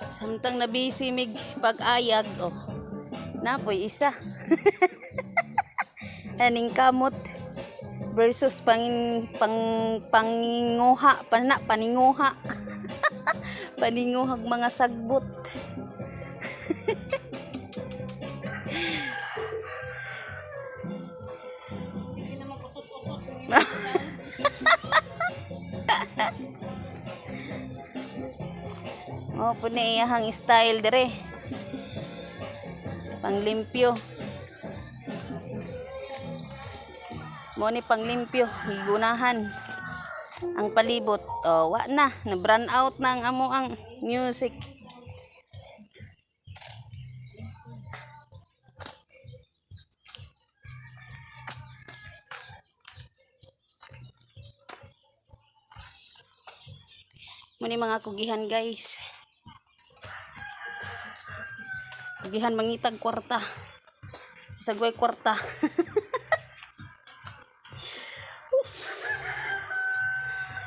Samtang nabisi mig pag-ayag, oh. Napoy isa. Aning kamot versus panginguha, paninguha. Paninguhag mga sagbot. Oh, puni iyahang style dire. Panglimpyo. Mo ni panglimpyo, higunahan ang palibot. Oh, wa na brand out na ang amo ang music. Mo ni mga kugihan, guys. Kugihan mangitag kwarta. Sagway kwarta.